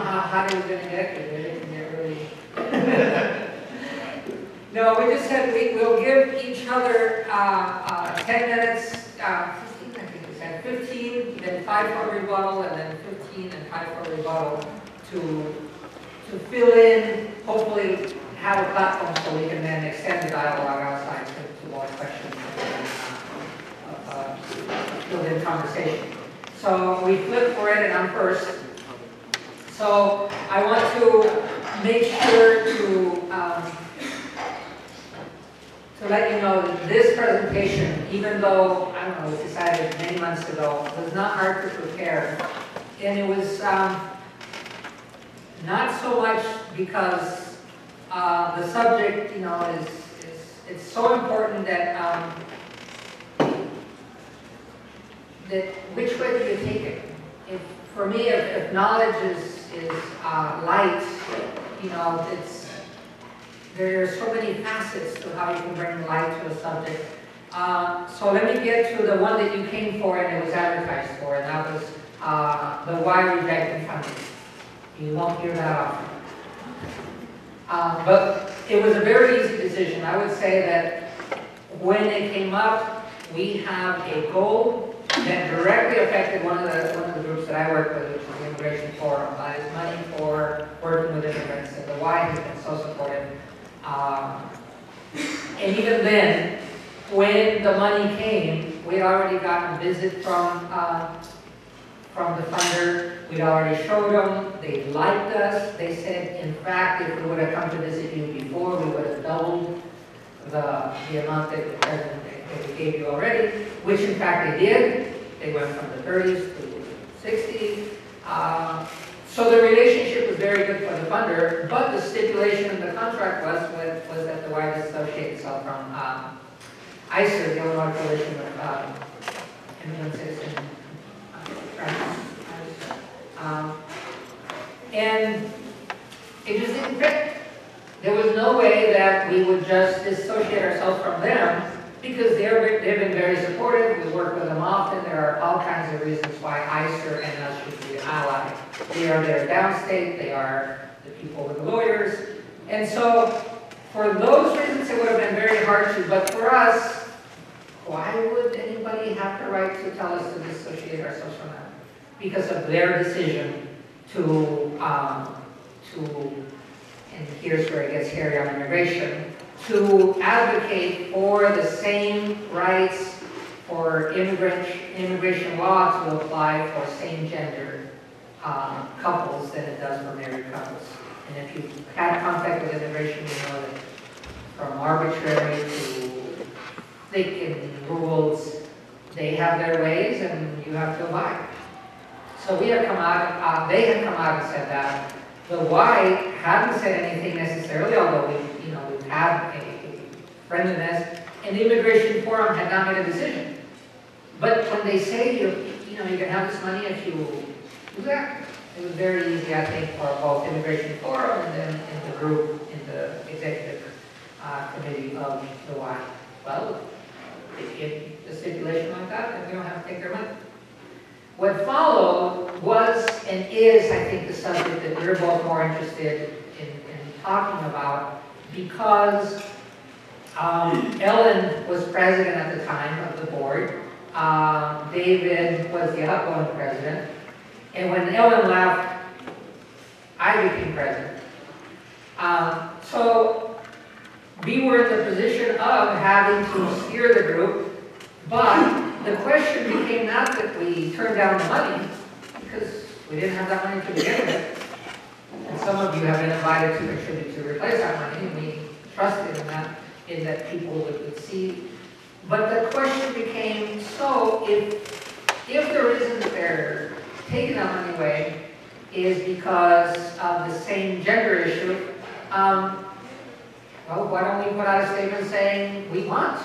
how hot it was going to get, because we didn't get really... No, we just said we'll give each other 10 minutes, 15, I think we said, 15, then 5 for rebuttal, and then 15 and 5 for rebuttal to fill in, hopefully have a platform so we can then extend the dialogue outside to more questions and fill in conversation. So we flip for it, and I'm first. So I want to make sure to let you know that this presentation, even though, I don't know, it was decided many months ago, was not hard to prepare. And it was not so much because the subject, you know, it's so important that that which way do you take it? For me, if knowledge is light, you know, there are so many facets to how you can bring light to a subject. So let me get to the one that you came for and it was advertised for, and that was the why rejecting funding. You won't hear that often. But it was a very easy decision. I would say that when it came up, we have a goal that directly affected one of the groups that I work with, which is the Immigration Forum. That is money for working with immigrants, and the why has been so supportive. And even then, when the money came, we'd already gotten a visit from the funder. We'd already showed them. They liked us. They said, in fact, if we would have come to visit you before, we would have doubled the amount that we gave you already, which in fact they did. They went from the 30s to 60. So the relationship was very good for the funder, but the stipulation in the contract was that the Y dissociate itself from ICER, the Illinois Coalition of Immigrant Citizens. And it just didn't fit. There was no way that we would just dissociate ourselves from them, because they've been very supportive. We work with them often. There are all kinds of reasons why ICER and us should be allied. They are there downstate. They are the people with the lawyers. And so for those reasons, it would have been very hard to. But for us, why would anybody have the right to tell us to dissociate ourselves from them? Because of their decision to and here's where it gets hairy on immigration, to advocate for the same rights for immigration law to apply for same-gender couples than it does for married couples. And if you've had contact with immigration, you know that from arbitrary to thick and rules, they have their ways and you have to abide. So we have come out, they have come out and said that. The Y haven't said anything necessarily, although we've had a friendliness, and the Immigration Forum had not made a decision. But when they say you can have this money if you do that, it was very easy, I think, for both Immigration Forum and then in the group, in the executive committee of the Y. Well, if the stipulation like that, then we don't have to take their money. What followed was and is, I think, the subject that we're both more interested in talking about, because Ellen was president at the time of the board. David was the outgoing president. And when Ellen left, I became president. So we were in the position of having to steer the group, but the question became not that we turned down the money, because we didn't have that money to begin with. And some of you have been invited to contribute to replace that money, and we trusted in that people would see. But the question became, so if the reason that they're taking that money away is because of the same gender issue, well, why don't we put out a statement saying we want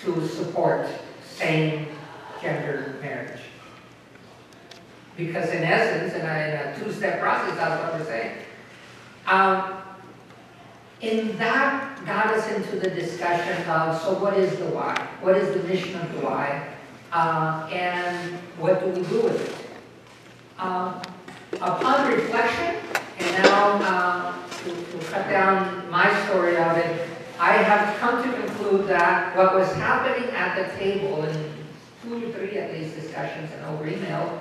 to support same-gender marriage? Because in essence, in a two-step process, that's what we're saying. And that got us into the discussion of, so what is the why? What is the mission of the why? And what do we do with it? upon reflection, and now to cut down my story of it, I have come to conclude that what was happening at the table, in 2 or 3 at least discussions and over email,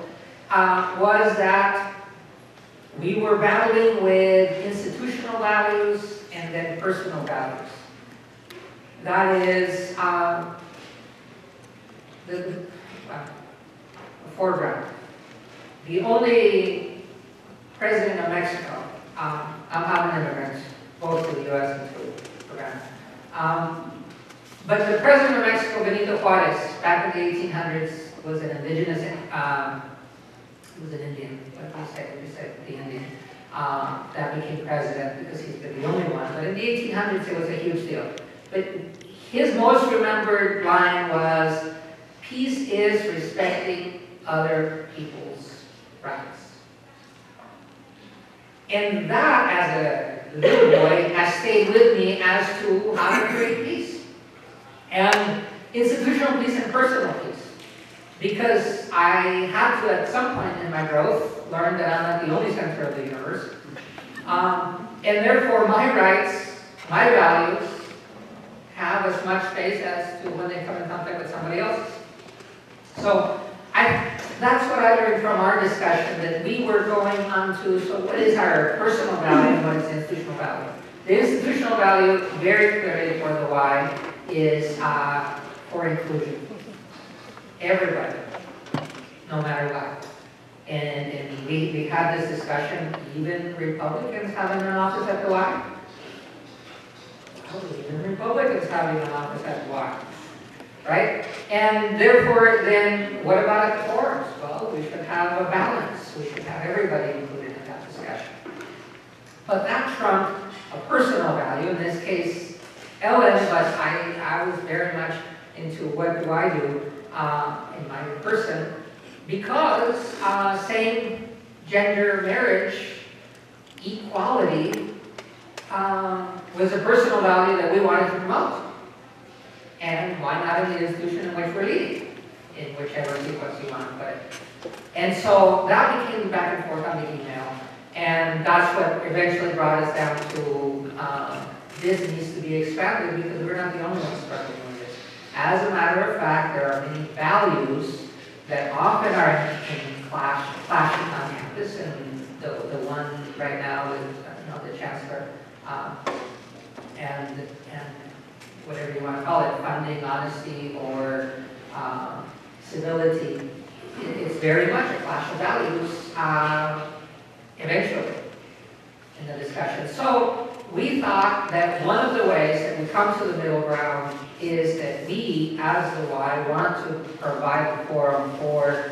was that we were battling with institutional values and then personal values. That is the foreground. The only president of Mexico, I'm an immigrant, both to the U.S. and to Ghana. But the president of Mexico, Benito Juarez, back in the 1800s, was an indigenous, he was an Indian, what do you say, the Indian, that became president because he's been the only one. But in the 1800s, it was a huge deal. But his most remembered line was, "Peace is respecting other people's rights." And that, as a little boy, has stayed with me as to how to create peace. And institutional peace and personal peace. Because I had to, at some point in my growth, learn that I'm not the only center of the universe. And therefore, my rights, my values, have as much space as to when they come in contact with somebody else's. So that's what I learned from our discussion, that we were going on to, so what is our personal value and what is institutional value? The institutional value, very clearly for the Y, is for inclusion. Everybody, no matter what. And we had this discussion, even Republicans having an office at the Y. Even Republicans having an office at the Y. Right? And therefore, then, what about at the forums? Well, we should have a balance. We should have everybody included in that discussion. But that trumped a personal value, in this case, Ellen, but I was very much into what do I do in my person, because same gender marriage, equality, was a personal value that we wanted to promote. And why not in the institution in which we're leading, in whichever sequence you want to put it. And so that became back and forth on the email, and that's what eventually brought us down to this needs to be expanded because we're not the only ones struggling with this. As a matter of fact, there are many values that often are in clashing on campus, and the one right now with the chancellor and whatever you want to call it, funding, honesty, or civility. It's very much a clash of values eventually in the discussion. So we thought that one of the ways that we come to the middle ground is that we, as the Y, want to provide a forum for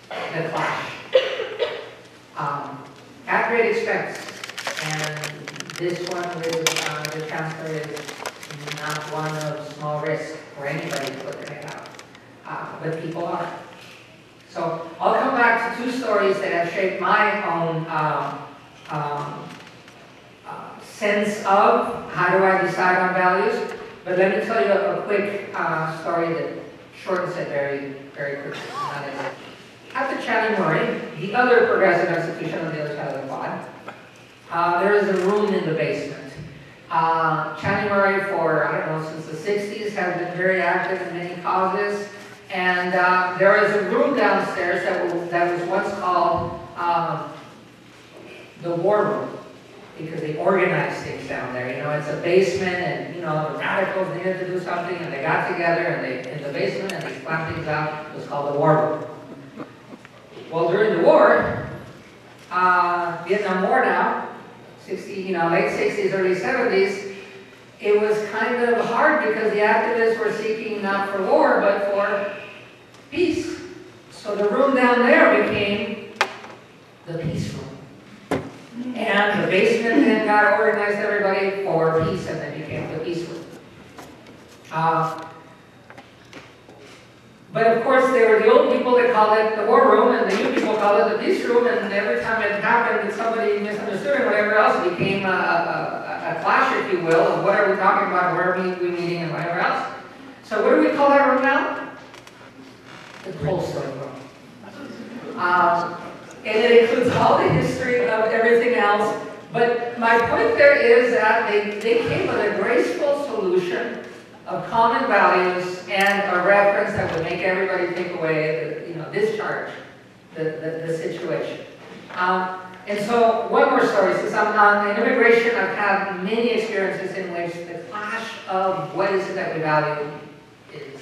the clash at great expense. And this one with the chancellor is not one of small risk for anybody to put their head out, but people are. So I'll come back to 2 stories that have shaped my own sense of how do I decide on values. But let me tell you a quick story that shortens it very, very quickly. At the Channing Murray, the other progressive institution on the other side of the quad, there is a room in the basement. Channing Murray, for, I don't know, since the 60s, has been very active in many causes. And there is a room downstairs that was once called the War Room, because they organized things down there. You know, it's a basement, and, the radicals needed to do something, and they got together, and they, in the basement, and they planned things out. It was called the War Room. Well, during the war, Vietnam War now, late 60s, early 70s, it was kind of hard because the activists were seeking not for war, but for peace. So the room down there became the peace room. And the basement then got organized everybody for peace, and then became the peace room. But of course, there were the old people that called it the war room, and the new people called it the peace room, and every time it happened that somebody misunderstood or whatever else, it became a clash, if you will, of what are we talking about, where are we meeting, and whatever else. So what do we call that room now? The Tolstoy room. And it includes all the else. But my point there is that they came with a graceful solution of common values and a reference that would make everybody take away, discharge the situation. And so, one more story. Since I'm on immigration, I've had many experiences in which the clash of what is it that we value is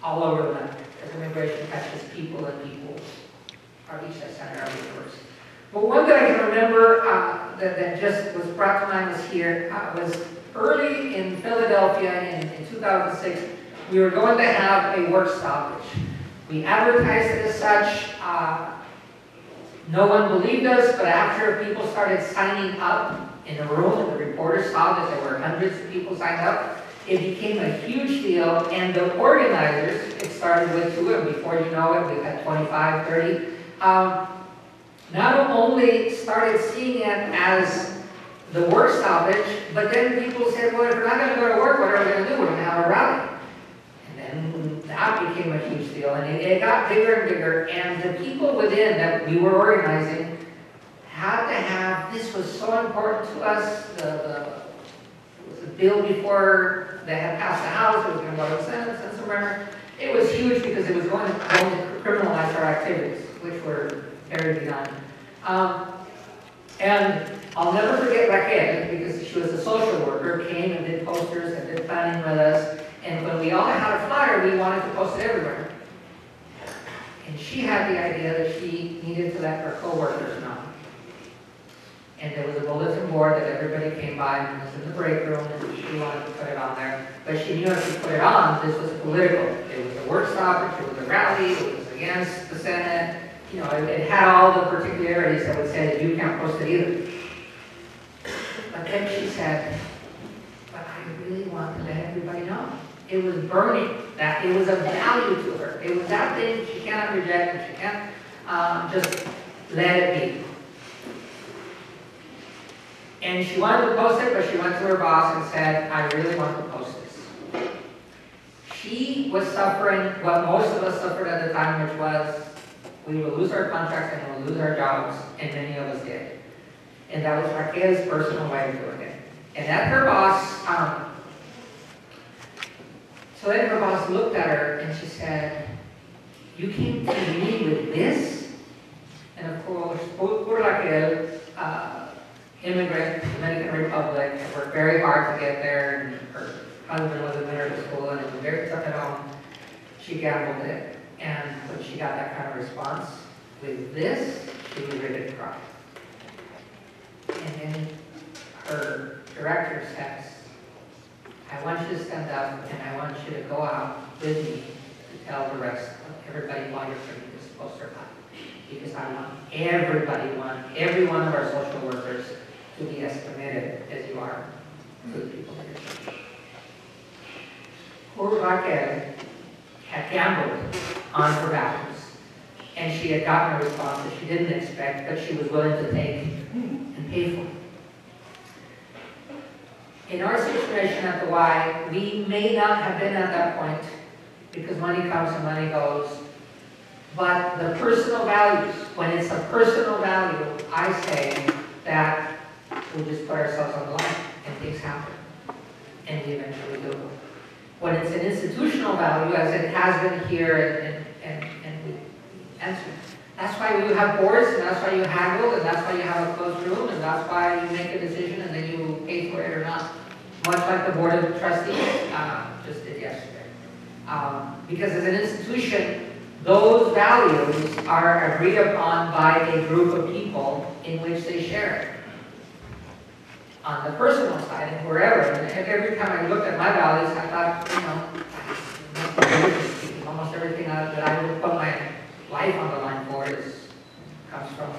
all over the map. As immigration touches people and people are each at center of the universe. But one that I can remember that just was brought to mind this year was early in Philadelphia in 2006. We were going to have a work stoppage. We advertised it as such. No one believed us, but after people started signing up in a room and the reporters saw that there were hundreds of people signed up, it became a huge deal, and the organizers, it started with 2, and before you know it, we had 25, 30, not only started seeing it as the work stoppage, but then people said, well, if we're not going to go to work, what are we going to do? We're going to have a rally. And then that became a huge deal, and it got bigger and bigger, and the people within that we were organizing had to have, this was so important to us, it was a bill before they had passed the House, it was going to go to the Senate, and somewhere. It was huge because it was going to criminalize our activities, which were very benign. And I'll never forget Raquel, because she was a social worker, came and did posters and did planning with us. And when we all had a flyer, we wanted to post it everywhere. And she had the idea that she needed to let her co-workers know. And there was a bulletin board that everybody came by, and it was in the break room, and she wanted to put it on there. But she knew if she put it on, this was political. It was a work stoppage, it was a rally, it was against the Senate. It had all the particularities that would say that you can't post it either. But then she said, but I really want to let everybody know. It was burning, that it was of value to her. It was that thing she cannot reject, and she can't just let it be. And she wanted to post it, but she went to her boss and said, I really want to post this. She was suffering what most of us suffered at the time, which was we would lose our contracts and we would lose our jobs, and many of us did. And that was Raquel's personal way of doing it. And at her boss, so then her boss looked at her and she said, you came to me with this? And of course, poor Raquel, immigrant, Dominican Republic, worked very hard to get there, and her husband was in medical school, and it was very tough at home. She gambled it, and when she got that kind of response with this, she was ready to cry. And then her director says, I want you to stand up, and I want you to go out with me to tell the rest of everybody why you're bringing this poster up. Because I want every one of our social workers to be as committed as you are to the people in your church. Poor Raquel had gambled on her values, and she had gotten a response that she didn't expect, but she was willing to take and pay for. In our situation at the Y, we may not have been at that point, because money comes and money goes, but the personal values, when it's a personal value, I say that we just put ourselves on the line and things happen, and we eventually do. When it's an institutional value, as it has been here, and we answer. That's why you have boards, and that's why you haggle, and that's why you have a closed room, and that's why you make a decision and then you pay for it or not. Much like the Board of Trustees just did yesterday. Because as an institution, those values are agreed upon by a group of people in which they share it. On the personal side, and wherever, and every time I looked at my values, I thought, almost everything that I would put my life on the line for comes from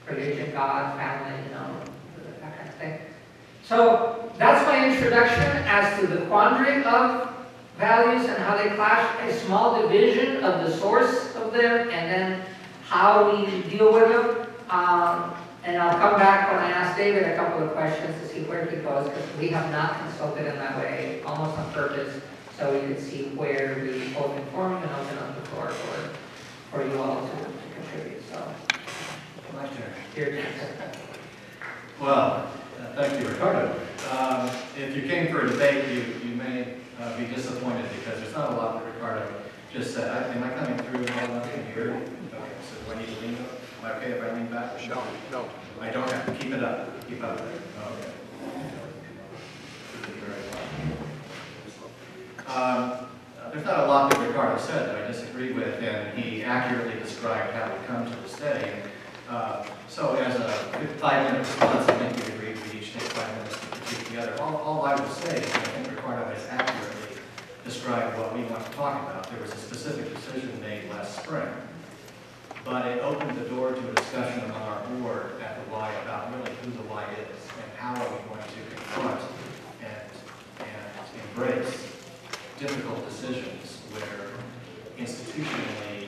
religion, God, family, that kind of thing. So that's my introduction as to the quandary of values and how they clash, a small division of the source of them, and then how we deal with them. And I'll come back when I ask David a couple of questions to see where he goes, because we have not consulted in that way, almost on purpose, so we can see where we both inform and open up the floor for you all to contribute. So, Commissioner, Your turn. Well, thank you, Ricardo. If you came for a debate, you may be disappointed because there's not a lot that Ricardo just said. Am I coming through well enough in here? Okay, so do I need to lean up? Am I okay if I lean back? No. I don't have to keep it up. Keep up there. Okay. There's not a lot that Ricardo said that I disagree with, and he accurately described how we come to this day. So as a 5-minute response, I think we agreed we each take 5 minutes to critique the other. All I will say is I think Ricardo has accurately described what we want to talk about. There was a specific decision made last spring, but it opened the door to a discussion among our board at the Y about really who the Y is and how are we going to confront and embrace difficult decisions where institutionally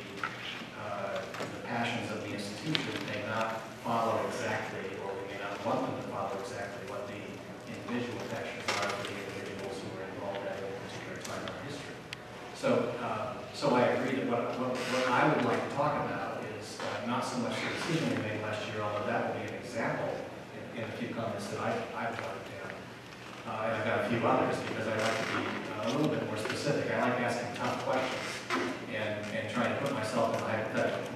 the passions of the institution may not follow exactly, or we may not want them to follow exactly what the individual passions are for the individuals who are involved at a particular time in our history. So I agree that what I would like to talk about is not so much the decision we made last year, although that will be an example in a few comments that I've jotted down. And I've got a few others because I like to be a little bit more specific. I like asking tough questions and trying to put myself in a hypothetical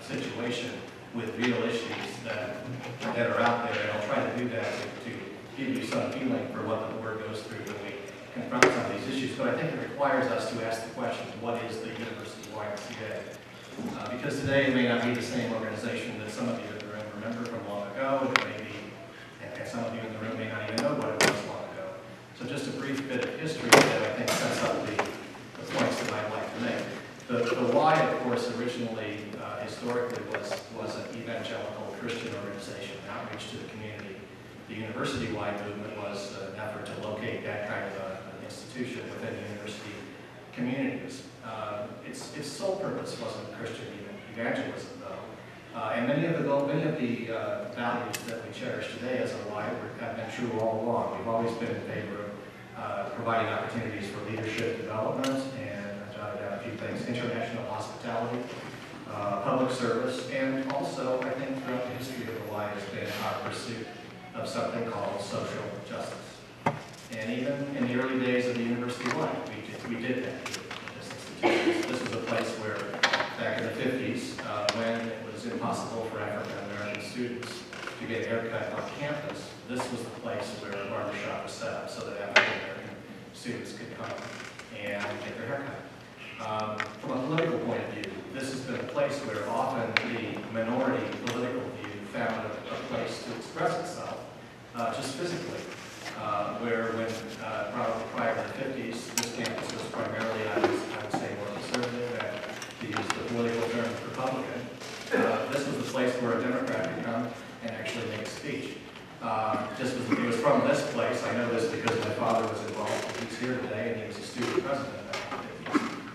situation with real issues that are out there, and I'll try to do that to give you some feeling for what the board goes through when we confront some of these issues. But I think it requires us to ask the question, what is the University YMCA? Because today it may not be the same organization that some of you in the room remember from long ago, and maybe, and some of you in the room may not even know what it was long ago. So just a brief bit of history that I think sets up the points that I'd like to make. The Y, of course, originally, historically, was an evangelical Christian organization, outreach to the community. The university-wide movement was an effort to locate that kind of an institution within university communities. Its sole purpose wasn't Christian evangelism, though. And many of the values that we cherish today as a Y have been true all along. We've always been in favor of providing opportunities for leadership development, and I jotted down a few things: international hospitality, public service, and also, I think, throughout the history of the Y has been our pursuit of something called social justice. And even in the early days of the university life, we did that here at this institution. This was a place where, back in the 50s, when it was impossible for African-American students to get a haircut on campus, this was the place where a barbershop was set up so that African-American students could come and get their haircut. From a political point of view, this has been a place where often the minority political view found a place to express itself, just physically, where when probably prior to the 50s, this campus was primarily, I would say, more conservative, and to use the political term, Republican. This was the place where a Democrat could come and actually make a speech. It was from this place. I know this because my father was involved. He's here today, and he was a student president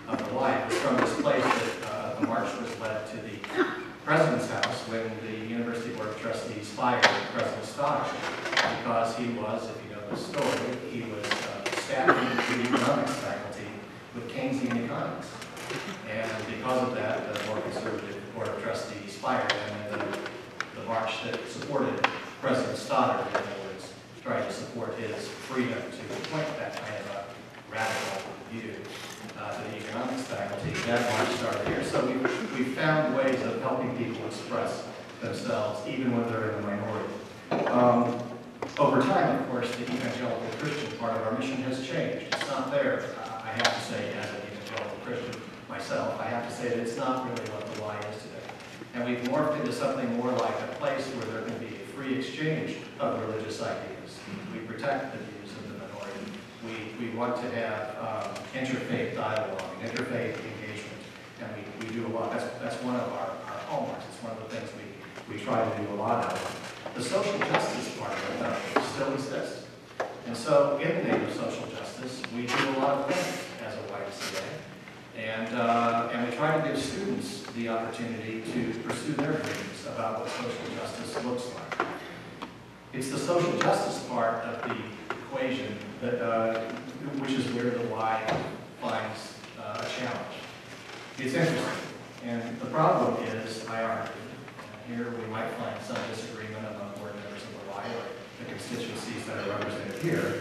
of the Y. It was from this place that the march was led to the president's house when the University Board of Trustees fired President Stoddard, because he was, if you know the story, he was staffing the economics faculty with Keynesian economics. And because of that, the more conservative Board of Trustees fired him, and the march that supported President Stoddard, in other words, tried to support his freedom to point that kind of a radical view to the economics faculty. That march started here. So we found ways of helping people express themselves, even when they're in the minority. Over time, of course, the evangelical Christian part of our mission has changed. It's not there, I have to say, as an evangelical Christian myself, I have to say that it's not really what the Y is today. And we've morphed into something more like a place where there can be a free exchange of religious ideas. We protect the views of the minority. We want to have interfaith dialogue, interfaith engagement, and we do a lot. That's one of our hallmarks. It's one of the things we try to do a lot of. The social justice part of it still exists. And so in the name of social justice, we do a lot of things as a YMCA. And we try to give students the opportunity to pursue their dreams about what social justice looks like. It's the social justice part of the equation that, which is where the Y finds a challenge. It's interesting. And the problem is, I argue, here, we might find some disagreement among board members of the Y or the constituencies that are represented here.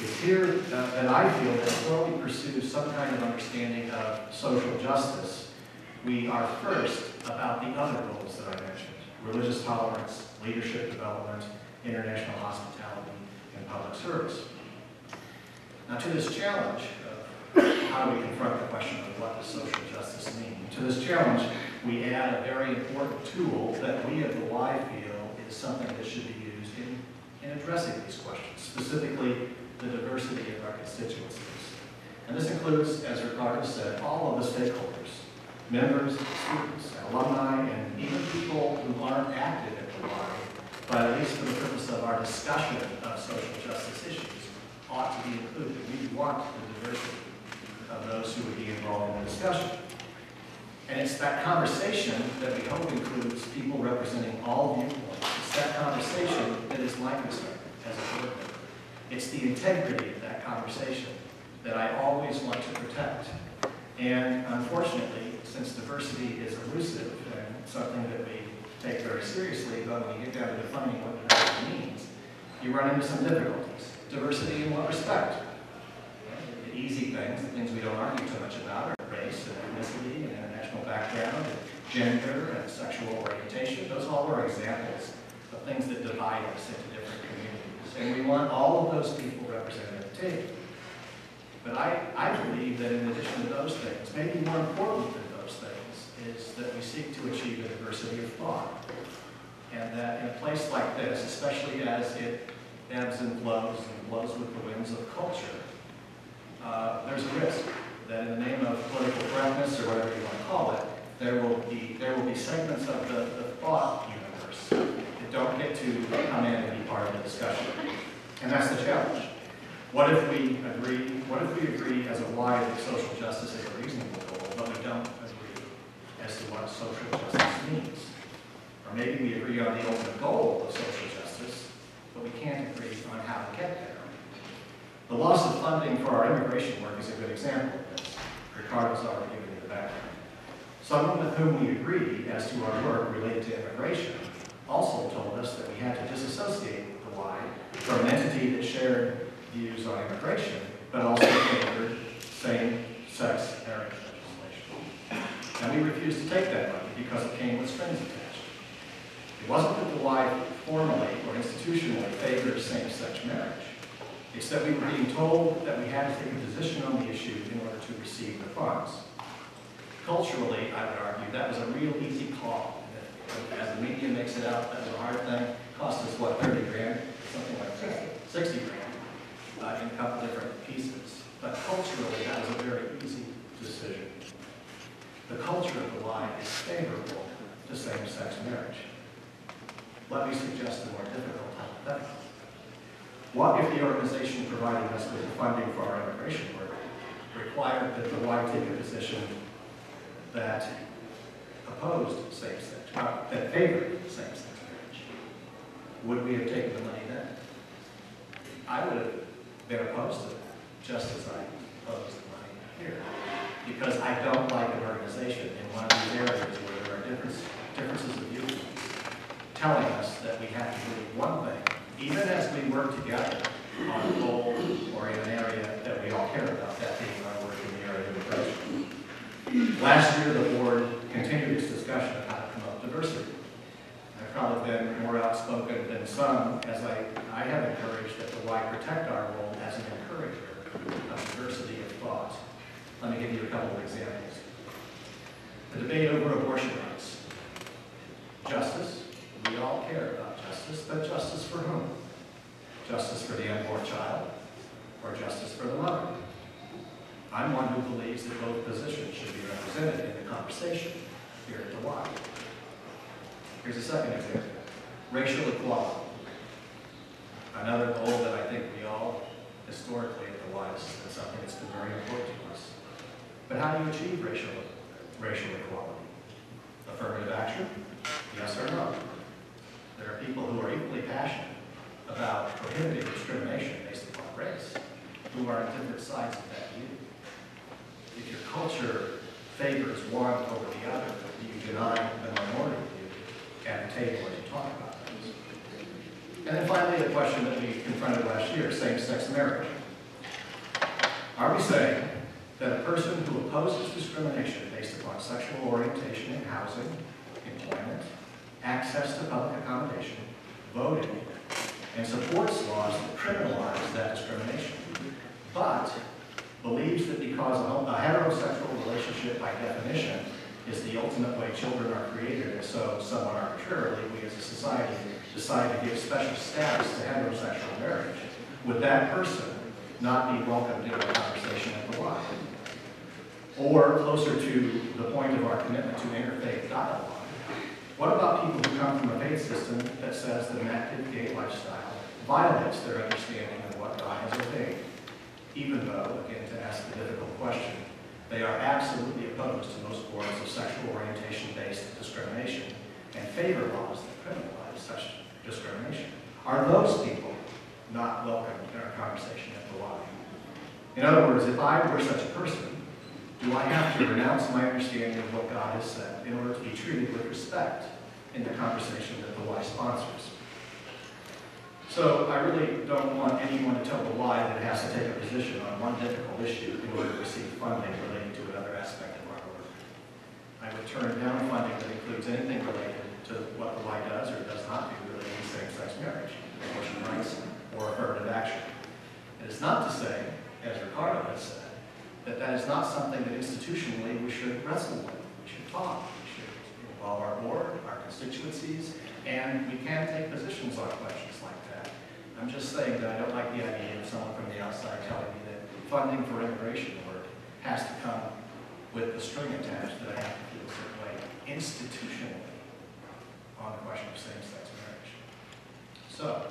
It's here that I feel that before we pursue some kind of understanding of social justice, we are first about the other goals that I mentioned: religious tolerance, leadership development, international hospitality, and public service. Now, to this challenge of how do we confront the question of what does social justice mean, to this challenge we add a very important tool that we at the Y feel is something that should be used in addressing these questions, specifically the diversity of our constituencies. And this includes, as Ricardo said, all of the stakeholders: members, students, alumni, and even people who aren't active at the Y, but at least for the purpose of our discussion of social justice issues, ought to be included. We want the diversity of those who would be involved in the discussion. And it's that conversation that we hope includes people representing all viewpoints. It's that conversation that is my concern as a board member. It's the integrity of that conversation that I always want to protect. And unfortunately, since diversity is elusive and something that we take very seriously, but when you get down to defining what diversity means, you run into some difficulties. Diversity in what respect? The easy things, the things we don't argue too much about, are race and ethnicity and international background, and gender and sexual orientation. Those all are examples of things that divide us into different communities. And we want all of those people represented at the table. But I believe that in addition to those things, maybe more important than those things, is that we seek to achieve a diversity of thought. And that in a place like this, especially as it ebbs and blows with the winds of culture, there's a risk that in the name of political correctness, or whatever you want to call it, there will be segments of the thought universe that don't get to come in and be part of the discussion. And that's the challenge. What if we agree as a Y that social justice is a reasonable goal, but we don't agree as to what social justice means? Or maybe we agree on the ultimate goal of social justice, but we can't agree on how to get there. The loss of funding for our immigration work is a good example of this. Ricardo's already given you the background. Someone with whom we agreed as to our work related to immigration also told us that we had to disassociate the Y from an entity that shared views on immigration, but also favored same-sex marriage legislation. And we refused to take that money because it came with strings attached. It wasn't that the Y formally or institutionally favored same-sex marriage. It's that we were being told that we had to take a position on the issue in order to receive the funds. Culturally, I would argue, that was a real easy call. As the media makes it out, that was a hard thing. It cost us, what, 30 grand? Something like that. 60 grand in a couple different pieces. But culturally, that was a very easy decision. The culture of the Y is favorable to same-sex marriage. Let me suggest a more difficult hypothetical. What if the organization providing us with the funding for our immigration work required that the Y take a position that opposed same-sex, that favored same-sex marriage? Would we have taken the money then? I would have been opposed to it, just as I opposed the money here. Because I don't like an organization in one of these areas where there are differences of viewpoints telling us that we have to do one thing, even as we work together on a goal or in an area that we all care about, that being our work in the area of immigration. Last year, the board continued its discussion of how to promote diversity. I've probably been more outspoken than some, as I have encouraged that the Y protect our role as an encourager of diversity of thought. Let me give you a couple of examples. The debate over abortion rights. Justice. We all care about justice, but justice for whom? Justice for the unborn child, or justice for the mother? I'm one who believes that both positions should be represented in the conversation here at the Y. Here's a second example. Racial equality. Another goal that I think we all, historically at the Y, has been something that's been very important to us. But how do you achieve racial equality? Affirmative action? Yes or no? There are people who are equally passionate about prohibiting discrimination based upon race, who are on different sides of that view. If your culture favors one over the other, you deny the minority view, at the table as you talk about things. And then finally, the question that we confronted last year, same-sex marriage. Are we saying that a person who opposes discrimination based upon sexual orientation in housing, employment, access to public accommodation, voting, and supports laws that criminalize that discrimination, but believes that because a heterosexual relationship by definition is the ultimate way children are created, and so somewhat arbitrarily we as a society decide to give special status to heterosexual marriage, would that person not be welcomed into a conversation at the Y? Or closer to the point of our commitment to interfaith dialogue, what about people who come from a faith system that says that an active gay lifestyle violates their understanding of what God has ordained, even though, again, to ask the difficult question, they are absolutely opposed to most forms of sexual orientation-based discrimination and favor laws that criminalize such discrimination? Are those people not welcomed in our conversation at the Y? In other words, if I were such a person, do I have to renounce my understanding of what God has said in order to be treated with respect in the conversation that the Y sponsors? So I really don't want anyone to tell the Y that it has to take a position on one difficult issue in order to receive funding related to another aspect of our work. I would turn down funding that includes anything related to what the Y does or does not do related to same-sex marriage, abortion rights, or affirmative action. It is not to say, as Ricardo has said, that is not something that institutionally we should wrestle with. We should talk. We should involve our board, our constituencies, and we can take positions on questions like that. I'm just saying that I don't like the idea of someone from the outside telling me that funding for immigration work has to come with the string attached that I have to feel a certain way institutionally on the question of same-sex marriage. So,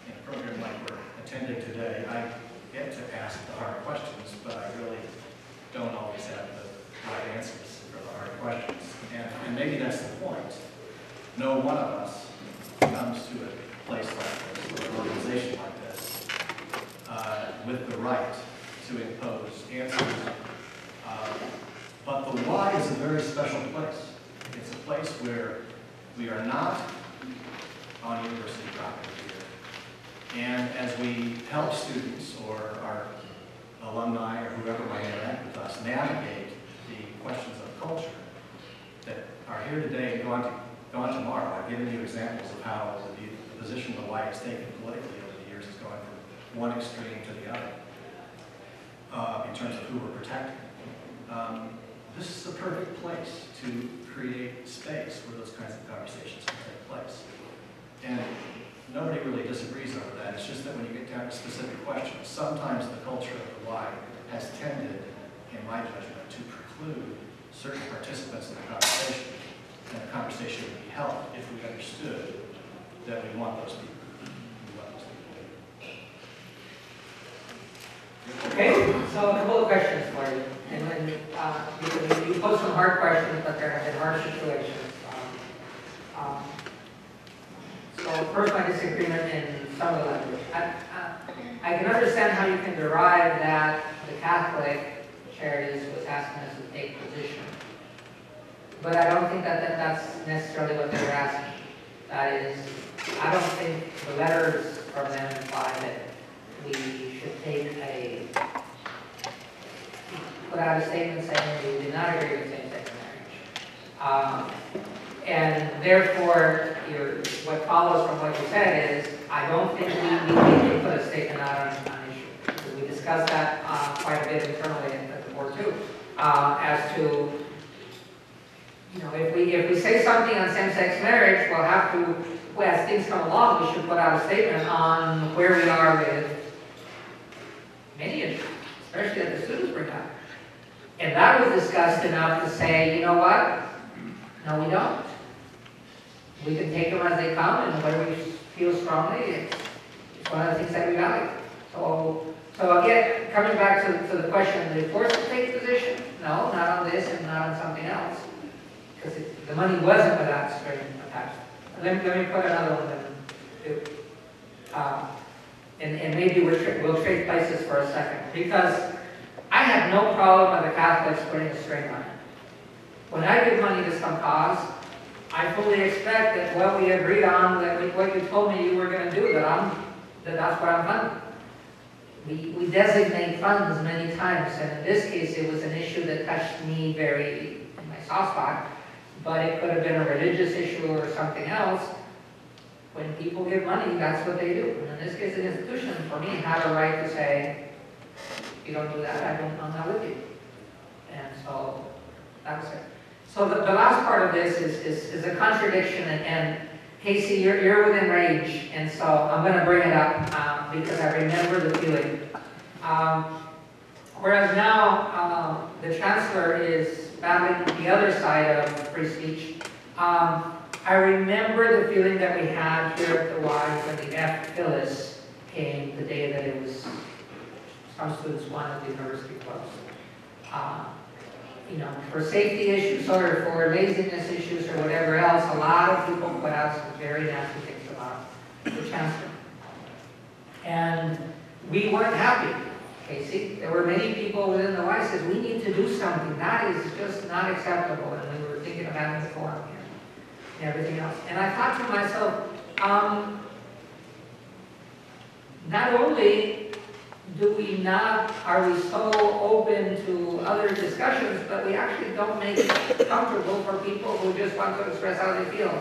in a program like we're attending today, I get to ask the hard questions, but I really don't always have the right answers for the hard questions. And maybe that's the point. No one of us comes to a place like this, or an organization like this, with the right to impose answers. But the Y is a very special place. It's a place where we are not on university property here. And as we help students or our alumni or whoever might interact with us navigate the questions of culture that are here today and gone tomorrow, I've given you examples of how the position the Y has taken politically over the years has gone from one extreme to the other in terms of who we're protecting. This is the perfect place to create space where those kinds of conversations can take place. And nobody really disagrees over that. It's just that when you get down to specific questions, sometimes the culture of the Y has tended, in my judgment, to preclude certain participants in the conversation. And the conversation would be held if we understood that we want those people. Okay, so a couple of questions for you. And when you pose some hard questions, but there have been hard situations. So first, my disagreement in some of the language. I can understand how you can derive that the Catholic Charities was asking us to take position. But I don't think that that's necessarily what they were asking. That is, I don't think the letters from them imply that we should put out a statement saying we do not agree with same-sex marriage. And therefore, what follows from what you said is, I don't think we need to put a statement out on issue. We discussed that quite a bit internally at the board too, as to, if we say something on same-sex marriage, we'll have to, as things come along, we should put out a statement on where we are with many issues, especially that the students bring up. And that was discussed enough to say, you know what? No, we don't. We can take them as they come, and whether we feel strongly, it's one of the things that we value. So again, coming back to the question, are they forced to take a position? No, not on this and not on something else. Because the money wasn't without string attached. Let me put another one in. And maybe we'll trade places for a second. Because I have no problem with the Catholics putting a string on it. When I give money to some cause, I fully expect that what we agreed on, what you told me you were gonna do, that's what I'm funding. We designate funds many times, and in this case, it was an issue that touched me very, in my soft spot, but it could have been a religious issue or something else. When people give money, that's what they do. And in this case, an institution, for me, had a right to say, if you don't do that, I'm not with you. And so, that was it. So the last part of this is a contradiction, and Casey, you're within range, and so I'm going to bring it up because I remember the feeling. Whereas now the chancellor is battling the other side of free speech, I remember the feeling that we had here at the Y when the F. Phyllis came the day that it was, some students wanted the university closed. You know, for safety issues or for laziness issues or whatever else, a lot of people put out some very nasty things about the chancellor. And we weren't happy, Casey. There were many people within the Y who said, we need to do something. That is just not acceptable. And we were thinking of having a forum here and everything else. And I thought to myself, not only are we so open to other discussions, but we actually don't make it comfortable for people who just want to express how they feel.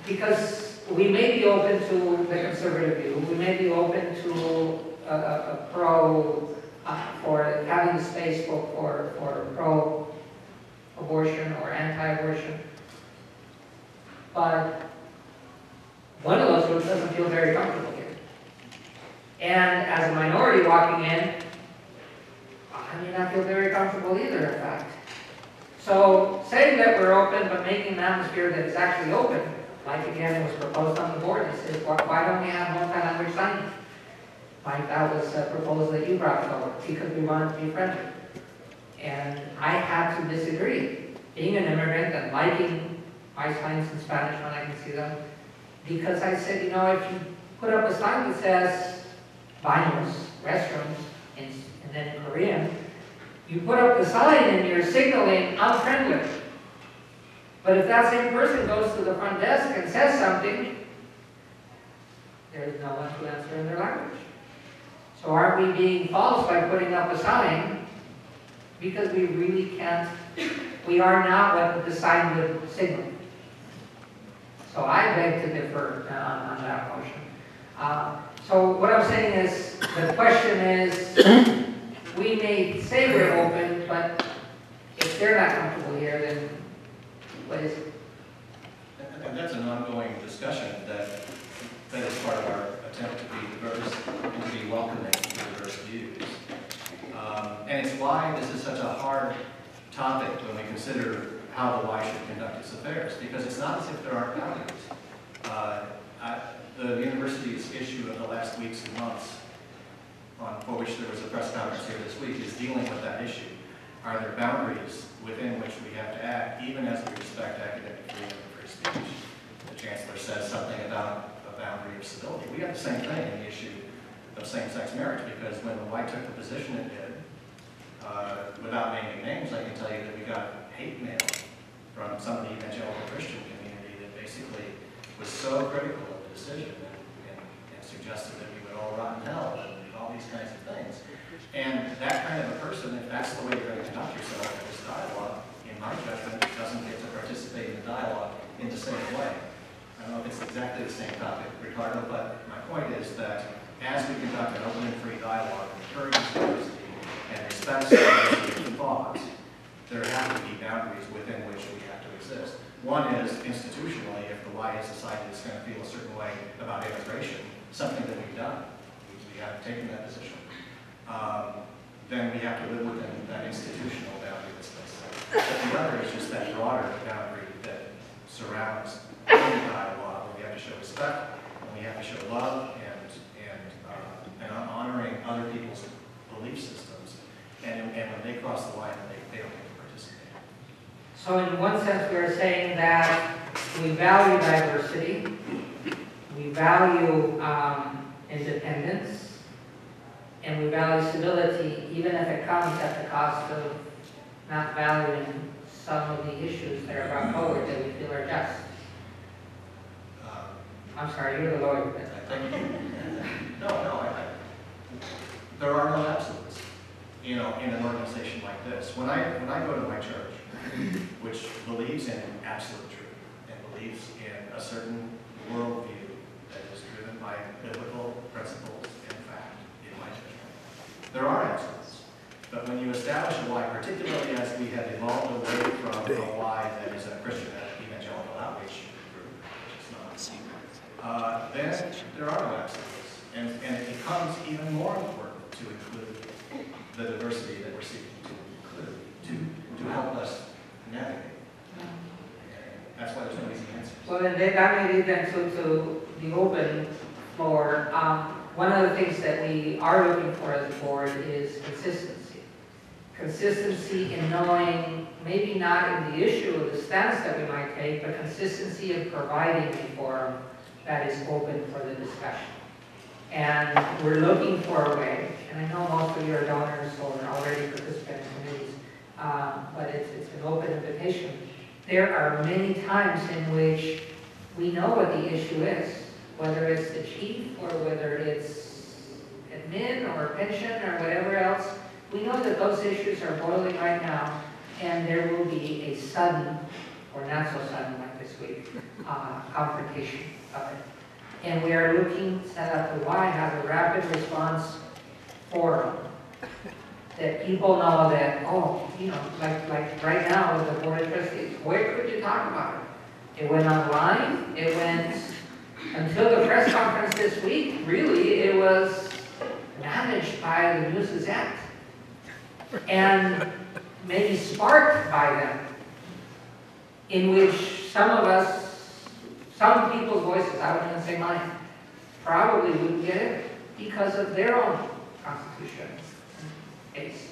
Because we may be open to the conservative view, we may be open to a for having space for pro-abortion or anti-abortion. But one of those groups doesn't feel very comfortable here. And as a minority walking in, I may not feel very comfortable either, in fact. So saying that we're open, but making an atmosphere that is actually open, like again was proposed on the board, it says, why don't we have multi-language signage? Mike, that was a proposal that you brought forward, because we wanted to be friendly. And I had to disagree. Being an immigrant and liking my signs in Spanish when I can see them, because I said, you know, if you put up a sign that says, baños, restrooms, and then in Korean, you put up the sign and you're signaling, I'm friendly. But if that same person goes to the front desk and says something, there's no one to answer in their language. So aren't we being false by putting up a sign? Because we really can't, we are not what the sign would signal. So I beg to differ on that motion. So what I'm saying is, the question is, we may say we're open, but if they're not comfortable here, then what is it? And that's an ongoing discussion that is part of our attempt to be diverse and to be welcoming to diverse views. And it's why this is such a hard topic when we consider how the Y should conduct its affairs, because it's not as if there aren't boundaries. The university's issue of the last weeks and months, for which there was a press conference here this week, is dealing with that issue. Are there boundaries within which we have to act, even as we respect academic freedom and free speech? The chancellor says something about a boundary of civility. We have the same thing in the issue of same-sex marriage, because when the Y took the position it did, without naming names, I can tell you that we got hate mail from some of the evangelical Christian community that basically was so critical of the decision and suggested that we would all rot in hell and all these kinds of things. And that kind of a person, if that's the way you're going to conduct yourself in this dialogue, in my judgment, doesn't get to participate in the dialogue in the same way. I don't know if it's exactly the same topic, Ricardo, but my point is that as we conduct an open and free dialogue and encourage diversity and respect diversity of thought, there have to be boundaries within which we have to exist. One is institutionally, if the Y has decided it's going to feel a certain way about immigration, something that we've done, we have taken that position, then we have to live within that institutional boundary that's set. But the other is just that broader boundary that surrounds the dialogue, where we have to show respect, and we have to show love, and honoring other people's belief systems. And when they cross the line, they don't get to participate. So in one sense, we are saying that we value diversity, we value independence, and we value civility, even if it comes at the cost of not valuing some of the issues that are about code that we feel are just. I'm sorry, you're the lawyer. Thank you. No, there are no absolutes, you know, in an organization like this. When I go to my church, which believes in absolute truth and believes in a certain worldview that is driven by biblical principles and fact, in my judgment, there are absolutes. But when you establish a why, particularly as we have evolved away from a why that is a Christian evangelical outreach group, which is not, then there are no absolutes. And it becomes even more important to include the diversity that we're seeking to include, to help us navigate. That's why there's no easy answers. Well, and then that may lead then to the open floor. One of the things that we are looking for as a board is consistency. Consistency in knowing, maybe not in the issue of the stance that we might take, but consistency in providing a forum that is open for the discussion. And we're looking for a way, and I know most of you are donors or already participant in committees, but it's an open invitation. There are many times in which we know what the issue is, whether it's the chief or whether it's admin or pension or whatever else. We know that those issues are boiling right now, and there will be a sudden, or not so sudden like this week, confrontation of it. And we are looking set up the Y has a rapid response forum that people know that, oh, you know, like right now with the Board of Trustees, where could you talk about it? It went online, it went, until the press conference this week, really, it was managed by the News Gazette and maybe sparked by them, in which some of us, some people's voices, I wouldn't even say mine, probably wouldn't get it because of their own constitution case.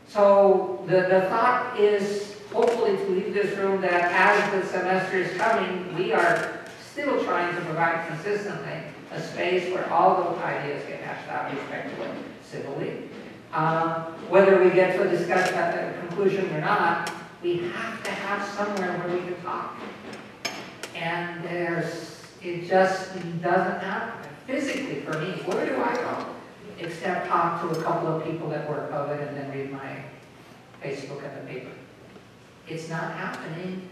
So the thought is hopefully to leave this room that as the semester is coming, we are still trying to provide consistently a space where all those ideas get hashed out respectfully, civilly. Whether we get to discuss at the conclusion or not, we have to have somewhere where we can talk. And it just doesn't happen. Physically, for me, where do I go? Except talk to a couple of people that work of it and then read my Facebook and the paper. It's not happening.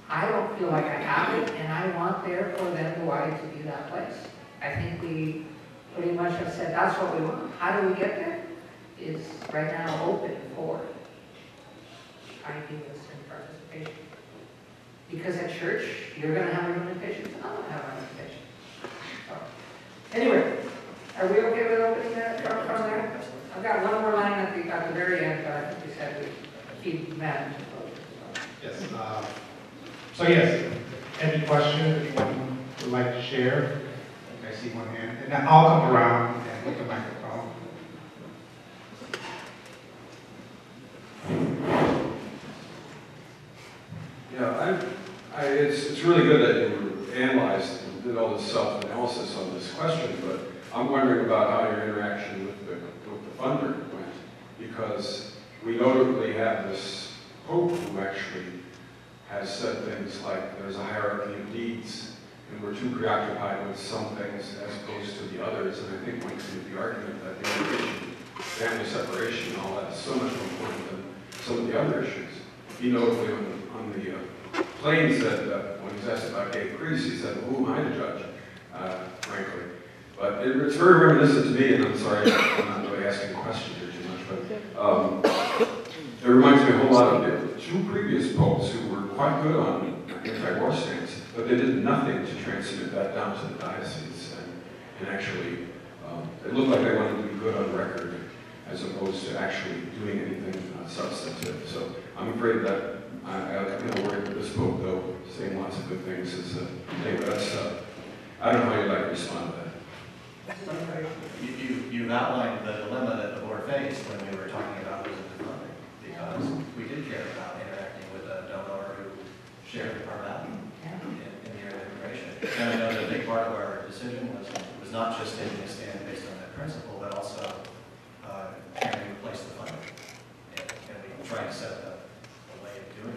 I don't feel like I have it, and I want there for them to be that place. I think we pretty much have said that's what we want. How do we get there? It's right now open for ideas and participation. Because at church, you're going to have your limitations, and I'm going to have my limitations. So, anyway, are we okay with opening that from there? I've got one more line at the very end, but I think we said we keep managing. Yes. So yes, any question anyone would like to share? I see one hand, and then I'll come around and with the microphone. Yeah, it's really good that you analyzed and did all this self-analysis on this question, but I'm wondering about how your interaction with the funder went, because we notably have this Pope who actually has said things like there's a hierarchy of needs, and we're too preoccupied with some things as opposed to the others, and I think one can make the argument that the immigration, family separation, and all that is so much more important than some of the other issues. He notably on the plane said that when he was asked about gay priests, he said, well, who am I to judge, frankly. But it's very reminiscent to me, and I'm sorry, I'm not really asking a question here too much, but it reminds me a whole lot of the two previous popes who were quite good on anti-war stance, but they did nothing to transmit that down to the diocese, and actually, it looked like they wanted to be good on record, as opposed to actually doing anything substantive. So I'm afraid that we're with this pope, though, saying lots of good things is a thing, but that's, I don't know how you'd like to respond to that. You've outlined the dilemma that the board faced when we were talking about losing the funding, because we did care about interacting with a donor who shared our value in the area of immigration. And I know that a big part of our decision was not just taking a stand based on that principle, but also can we replace the funding? And we try to set a way of doing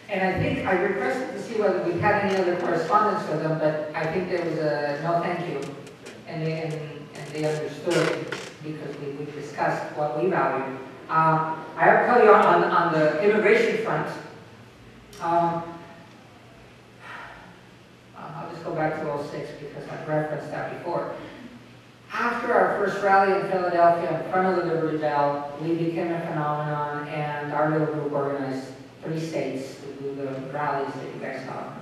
And I think I requested to see whether we had any other correspondence with them, but I think there was a no thank you. And they understood because we discussed what we value. I'll tell you on the immigration front, I'll just go back to 06 because I've referenced that before. After our first rally in Philadelphia in front of the Liberty Bell, we became a phenomenon, and our little group organized 3 states to do the rallies that you guys saw.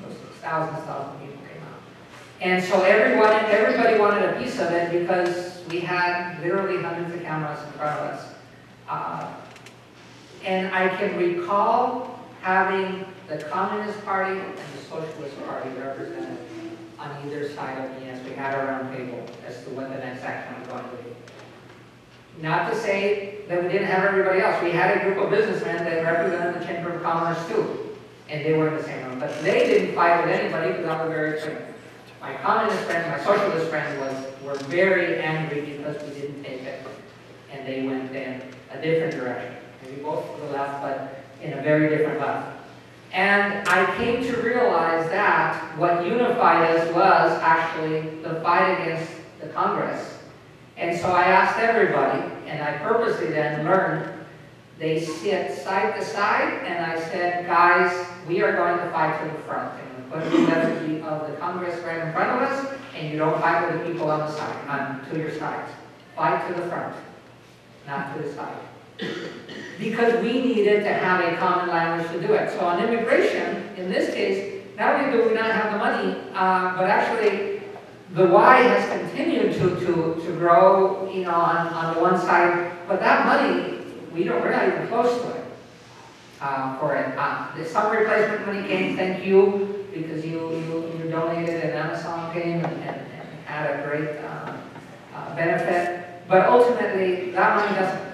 Those thousands people came out. And so everybody wanted a piece of it because we had literally hundreds of cameras in front of us. And I can recall having the Communist Party and the Socialist Party represented on either side of me as we had a round table as to what the next action was going to be. Not to say that we didn't have everybody else. We had a group of businessmen that represented the Chamber of Commerce too, and they were in the same room. But they didn't fight with anybody because I was very clear. My communist friends, my socialist friends were very angry because we didn't take it, and they went in a different direction. Maybe both to the left, but in a very different left. And I came to realize that what unified us was actually the fight against the Congress. And so I asked everybody, and I purposely then learned, they sit side to side, and I said, guys, we are going to fight to the front. And we put the message of the Congress right in front of us, and you don't fight with the people on the side, to your sides. Fight to the front, not to the side. Because we needed to have a common language to do it. So on immigration, in this case, not only do we not have the money, but actually the Y has continued to grow, on the one side. But that money, we're not even close to it for it. The some replacement money came, thank you, because you donated and Amazon came and had a great benefit. But ultimately, that money doesn't.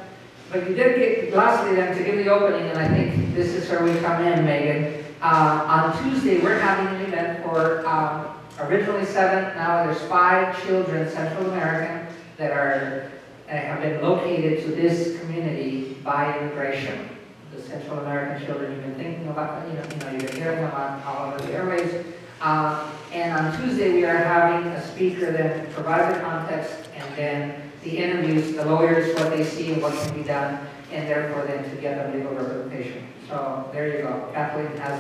But you did get, lastly then, to give the opening, and I think this is where we come in, Megan. On Tuesday, we're having an event for originally 7, now there's 5 children, Central American, that have been located to this community by immigration. The Central American children you've been thinking about, you've been hearing about all over the airways. And on Tuesday, we are having a speaker that provides the context, and then the interviews, the lawyers, what they see and what can be done, and therefore then to get them legal representation. So there you go. Kathleen has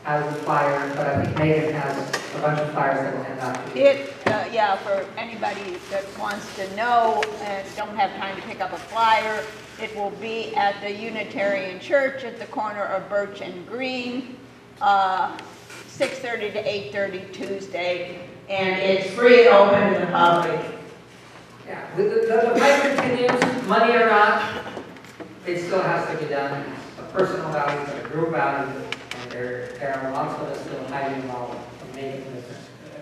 the flyer, but I think Megan has a bunch of flyers that will hand out to you. Yeah, for anybody that wants to know and don't have time to pick up a flyer, it will be at the Unitarian Church at the corner of Birch and Green, 6:30 to 8:30 Tuesday, and it's free, open to the public. Yeah, the fight continues, money or not, it still has to be done. It's a personal value, it's a group value, and there are lots of us still highly involved in making this.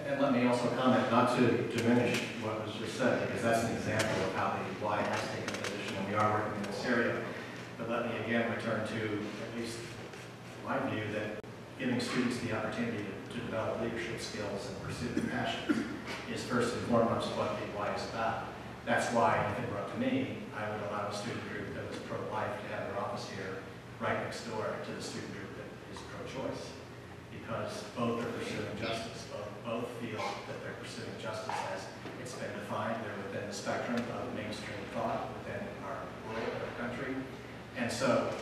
And let me also comment, not to diminish what was just said, because that's an example of how the Y has taken a position, and we are working in this area. But let me again return to, at least my view, that giving students the opportunity to develop leadership skills and pursue their passions is first and foremost what the Y is about. That's why, if it were up to me, I would allow a student group that was pro-life to have their office here right next door to the student group that is pro-choice. Because both are pursuing justice. Both feel that they're pursuing justice as it's been defined. They're within the spectrum of mainstream thought within our world, our country. And so,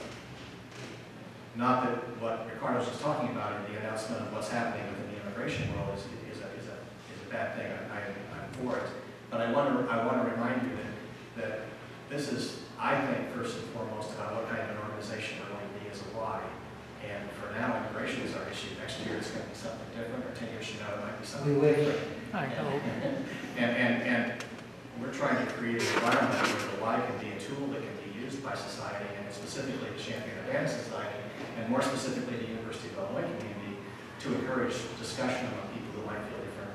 not that what Ricardo was just talking about in the announcement of what's happening within the immigration world is a bad thing. I'm for it. But I want to remind you that this is, I think, first and foremost about what kind of an organization we're going to be as a Y. And for now, immigration is our issue. Next year, it's going to be something different, or 10 years from now, it might be something different. I know. And we're trying to create an environment where the Y can be a tool that can be used by society, and specifically the Champion-Urbana Society, and more specifically the University of Illinois community, to encourage discussion among people who might feel different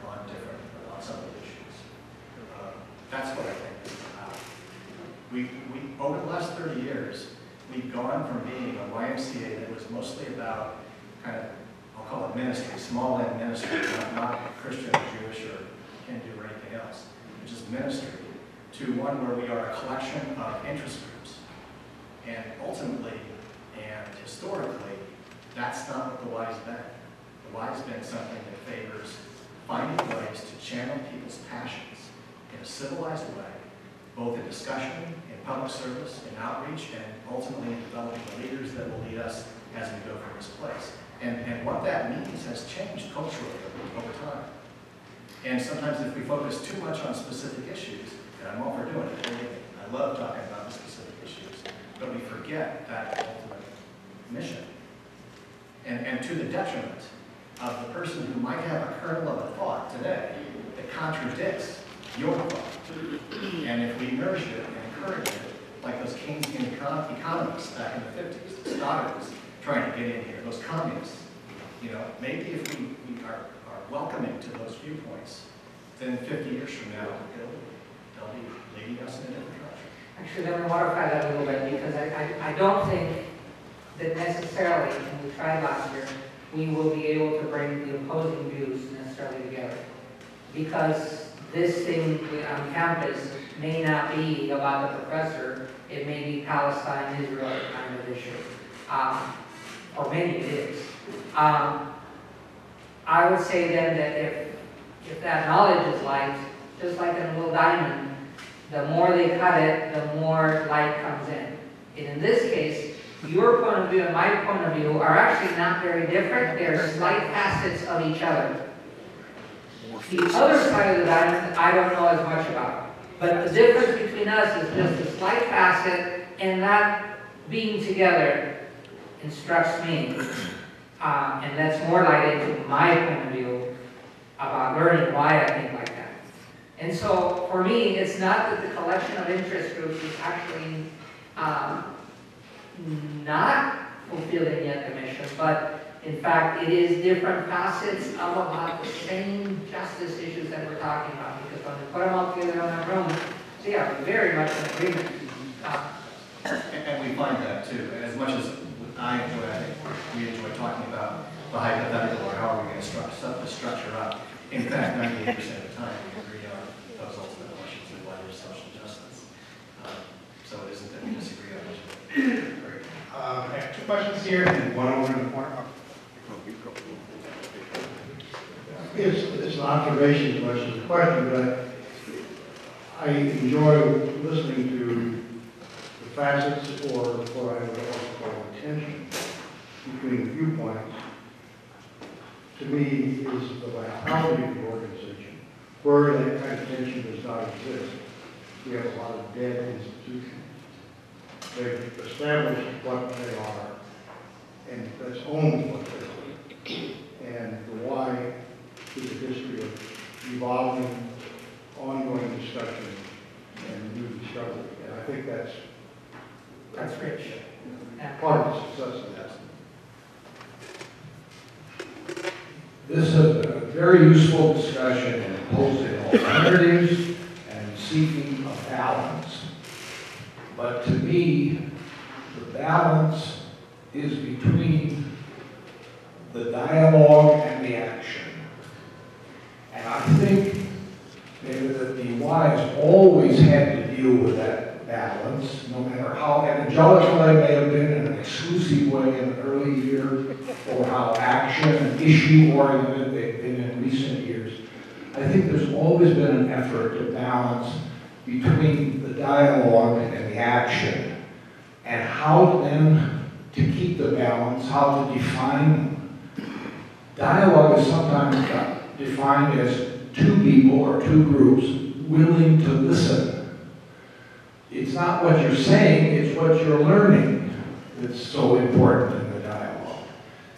on some of the issues. That's what I think this is about. We over the last 30 years, we've gone from being a YMCA that was mostly about kind of, I'll call it ministry, small end ministry, not Christian or Jewish or Hindu or anything else, which is ministry, to one where we are a collection of interest groups. And ultimately, and historically, That's not what the Y's been. The Y's been something that favors finding ways to channel people's passions in a civilized way, both in discussion, in public service, in outreach, and ultimately in developing the leaders that will lead us as we go from this place. And what that means has changed culturally over time. And sometimes if we focus too much on specific issues, and I'm all for doing it, I love talking about the specific issues, but we forget that ultimate mission. And to the detriment of the person who might have a kernel of a thought today that contradicts your thought. And if we nourish it and encourage it, like those Keynesian economists back in the 50s, the Stoddard was trying to get in here, those communists, maybe if we are welcoming to those viewpoints, then 50 years from now, they'll be leading us in a different direction. Actually, let me modify that a little bit, because I don't think that necessarily, and we tried last year, we will be able to bring the opposing views necessarily together. Because this thing on campus may not be about the professor, it may be Palestine, Israel kind of issue. Or maybe it is. I would say then that if that knowledge is light, just like in a little diamond, the more they cut it, the more light comes in. And in this case, your point of view and my point of view are actually not very different. They're slight facets of each other. The other side of the diamond, I don't know as much about. But the difference between us is just a slight facet, and that being together instructs me, and lets more light into my point of view about learning why I think like that. And so, for me, it's not that the collection of interest groups is actually not fulfilling yet the mission, but in fact, it is different facets of about the same justice issues that we're talking about, because when we put them all together in that room, they are very much in agreement. And we find that too. As much as I think we enjoy talking about the hypothetical or how are we going to structure up. In fact, 98% of the time we agree on those ultimate questions of why there's social justice. So it isn't that we disagree on much of it. I have two questions here and one over in the corner. It's an observation as much as a question, but I enjoy listening to the facets or what I would also call tension between viewpoints. To me, is the vitality of the organization, where that kind of tension does not exist. We have a lot of dead institutions. They've established what they are, and that's only what they are. And the why is a history of evolving, ongoing discussion, and new discovery. And I think that's rich. part of the success of that. This has been a very useful discussion in posing alternatives and seeking a balance. But to me, the balance is between the dialogue and the action. And I think that the Y has always had to deal with that balance, no matter how evangelical they may have been in an exclusive way in the early years, or how action and issue-oriented they've been in recent years. I think there's always been an effort to balance between the dialogue and the action, and how then to keep the balance, how to define them. Dialogue is sometimes defined as two people or two groups willing to listen. It's not what you're saying, it's what you're learning that's so important in the dialogue.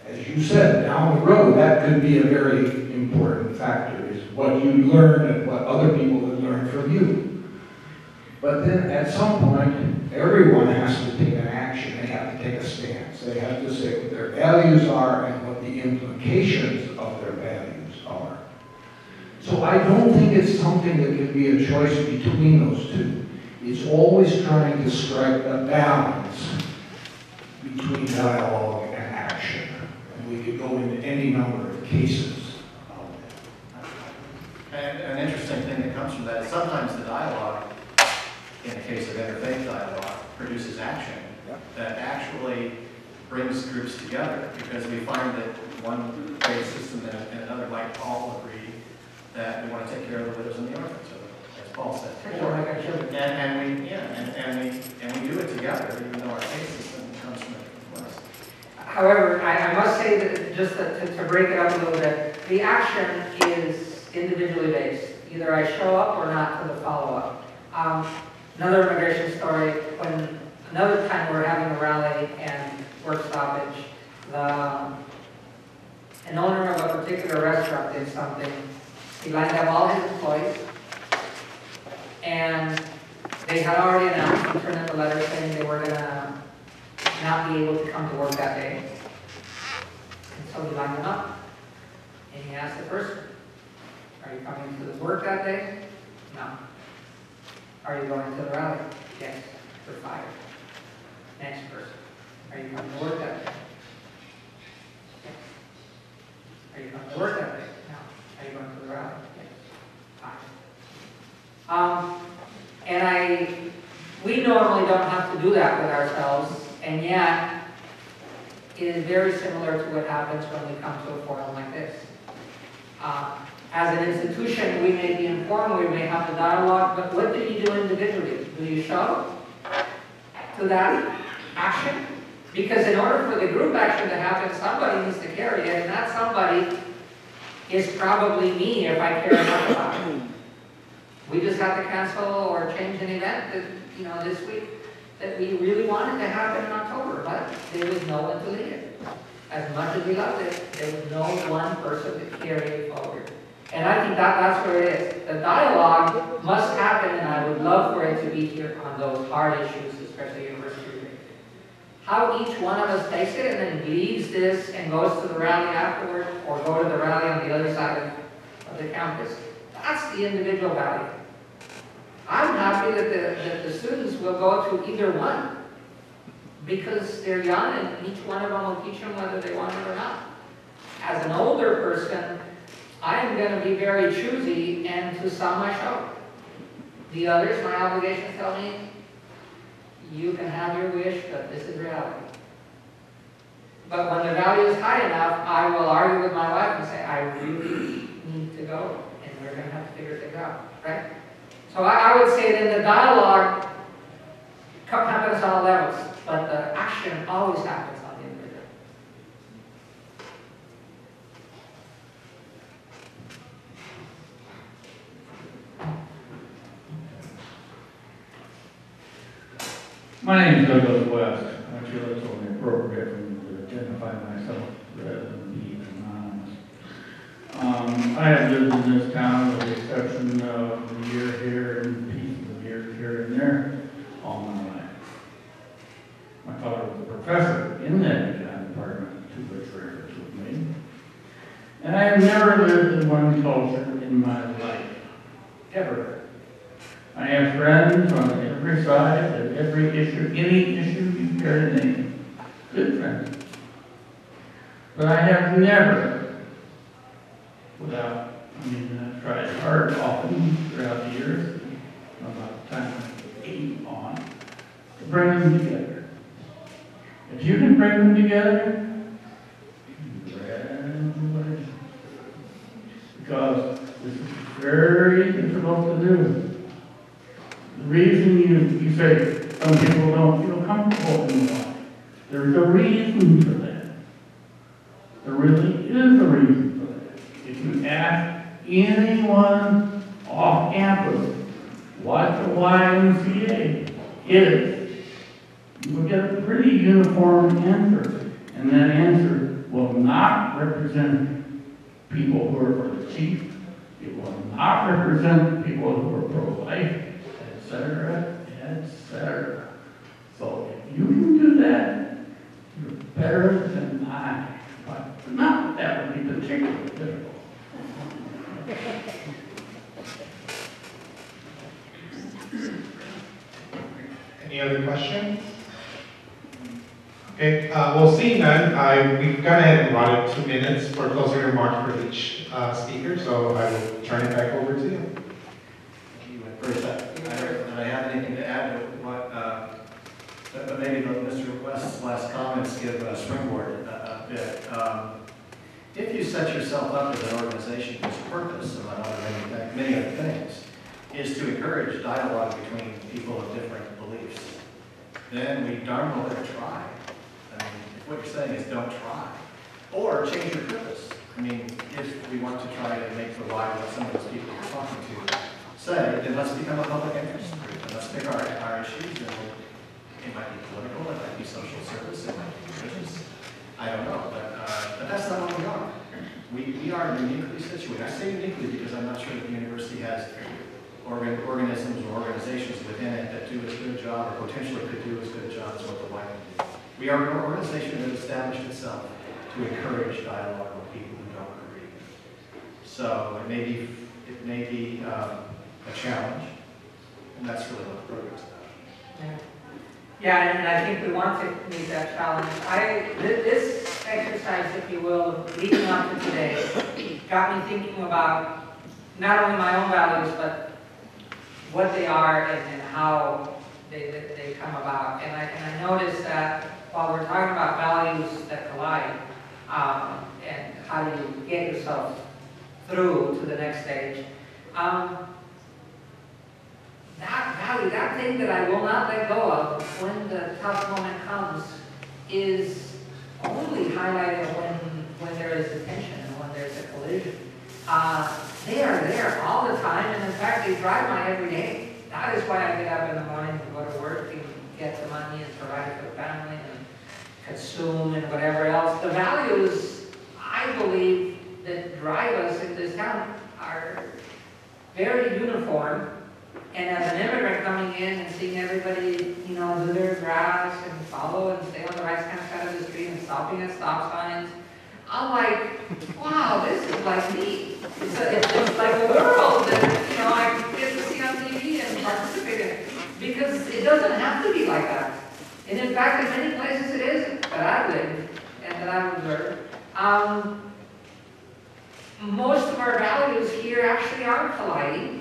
As you said, down the road, that could be a very important factor, is what you learn and what other people have learned from you. But then at some point, everyone has to take an action. They have to take a stance. They have to say what their values are and what the implications of their values are. So I don't think it's something that can be a choice between those two. It's always trying to strike a balance between dialogue and action. And we could go into any number of cases about that. And an interesting thing that comes from that is sometimes the dialogue, in the case of interfaith dialogue, produces action that actually brings groups together, because we find that one faith system and another might all agree that we want to take care of the widows and the orphans, as Paul said. Sure, like I showed. And we do it together, even though our faith system comes from the West. However, I must say that just to break it up a little bit, the action is individually based. Either I show up or not to the follow-up. Another immigration story, when another time we were having a rally and work stoppage, an owner of a particular restaurant did something. He lined up all his employees, and they had already announced and turned in a letter saying they were going to not be able to come to work that day. And so he lined them up, and he asked the person, "Are you coming to the work that day?" "No." "Are you going to the rally?" "Yes." "You're fired." Next person, "Are you coming to work that day?" "Yes." "Are you coming to work that day?" "No." "Are you going to the rally?" "Yes." "Fine." We normally don't have to do that with ourselves, and yet it is very similar to what happens when we come to a forum like this. As an institution, we may be informed, we may have the dialogue, but what do you do individually? Do you show to that action? Because in order for the group action to happen, somebody needs to carry it, and that somebody is probably me if I care enough about it. We just had to cancel or change an event that, this week that we really wanted to happen in October, but there was no one to lead it. As much as we loved it, there was no one person to carry it forward. And I think that's where it is. The dialogue must happen, and I would love for it to be here on those hard issues, especially university related. How each one of us takes it and then leaves this and goes to the rally afterward, or go to the rally on the other side of the campus, that's the individual value. I'm happy that the students will go to either one, because they're young and each one of them will teach them whether they want it or not. As an older person, I am going to be very choosy, and to some I show. The others, my obligations tell me, you can have your wish, but this is reality. But when the value is high enough, I will argue with my wife and say, I really need to go, and we're going to have to figure things out, right? So I would say that the dialogue happens on all levels, but the action always happens on the individual. My name is Douglas West. Actually, that's only appropriate for me to identify myself rather than be anonymous. I have lived in this town with the exception of a year here and pieces of years here and there all my life. My father was a professor in that design department, to which reference was made. And I have never lived in one culture in my life, ever. I have friends on every side of every issue, any issue you care to name. Good friends. But I have never, I've tried hard often throughout the years, about the time I was 8 on, to bring them together. If you can bring them together, congratulations. Because this is very difficult to do. The reason you say some people don't feel comfortable in life, there's a reason for that. There really is a reason for that. If you ask anyone off campus what the YMCA is, you will get a pretty uniform answer. And that answer will not represent people who are for the chief. It will not represent people who are pro-life, etc., etc. So if you can do that, you're better than I. But not that would be particularly difficult. Any other questions? Okay, well, seeing none, we've gone ahead and allotted 2 minutes for closing remarks for each speaker, so I will turn it back over to you. First, I don't have anything to add to what maybe Mr. West's last comments give a springboard a bit. If you set yourself up as an organization whose purpose, among many other things, is to encourage dialogue between people of different beliefs, then we darn well better try. I mean, if what you're saying is don't try, or change your purpose. I mean, if we want to try to make the why what some of those people we're talking to say, then let's become a public interest group, and let's pick our issues, and it might be political, it might be social service, it might be religious, I don't know, but that's not what we are. We are uniquely situated. I say uniquely because I'm not sure that the university has organisms or organizations within it that do as good a job, or potentially could do as good a job as what the white do. We are an organization that established itself to encourage dialogue with people who don't agree. So it may be a challenge, and that's really what the program's about. Yeah, and I think we want to meet that challenge. This exercise, if you will, leading up to today, got me thinking about not only my own values, but what they are and how they come about. And I noticed that while we're talking about values that collide, and how do you get yourself through to the next stage, that value, that thing that I will not let go of when the tough moment comes, is only highlighted when there is a tension and when there's a collision. They are there all the time, and in fact, they drive my every day. That is why I get up in the morning to go to work and get the money and provide for the family and consume and whatever else. The values, I believe, that drive us in this town are very uniform. And as an immigrant coming in and seeing everybody, you know, do their grass and follow and stay on the right kind of side of the street and stopping at stop signs, I'm like, wow, this is like me. It's like a world that, you know, I get to see on TV and participate in. Because it doesn't have to be like that. And in fact, in many places it isn't, that I've lived and that I've observed. Most of our values here actually are colliding.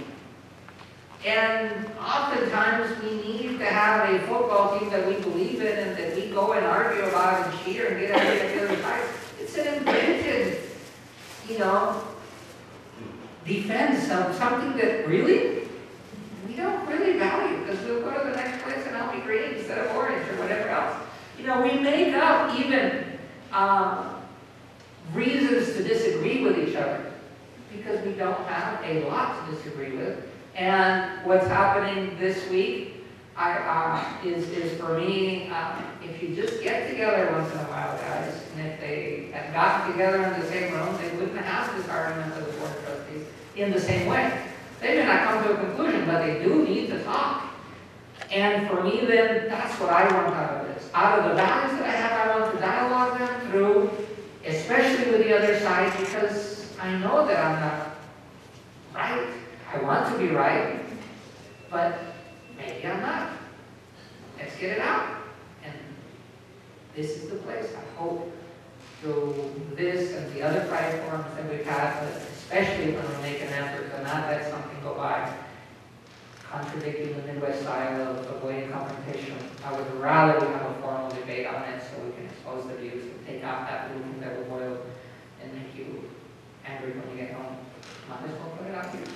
And oftentimes we need to have a football team that we believe in and that we go and argue about and cheer and get everything at the other side. It's an imprinted, you know, defense of something that really, we don't really value, because we'll go to the next place and I'll be green instead of orange or whatever else. You know, we make up even reasons to disagree with each other because we don't have a lot to disagree with. And what's happening this week is for me, if you just get together once in a while, guys, and if they had gotten together in the same room, they wouldn't have this argument with the board of trustees in the same way. They may not come to a conclusion, but they do need to talk. And for me, then, that's what I want out of this. Out of the values that I have, I want to dialogue them through, especially with the other side, because I know that I'm not right. I want to be right, but maybe I'm not. Let's get it out. And this is the place, I hope, through this and the other platforms that we've had, especially when we make an effort to not let something go by, contradicting the Midwest style of avoiding confrontation. I would rather we have a formal debate on it so we can expose the views and take out that room that will boil and make you angry when you get home. Might as well put it out here.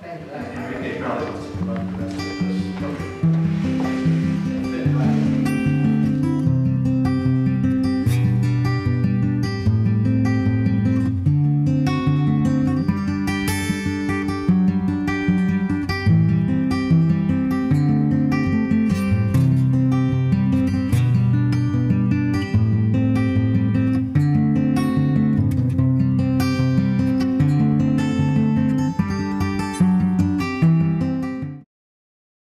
Thank you. And we probably wants to run the rest of this.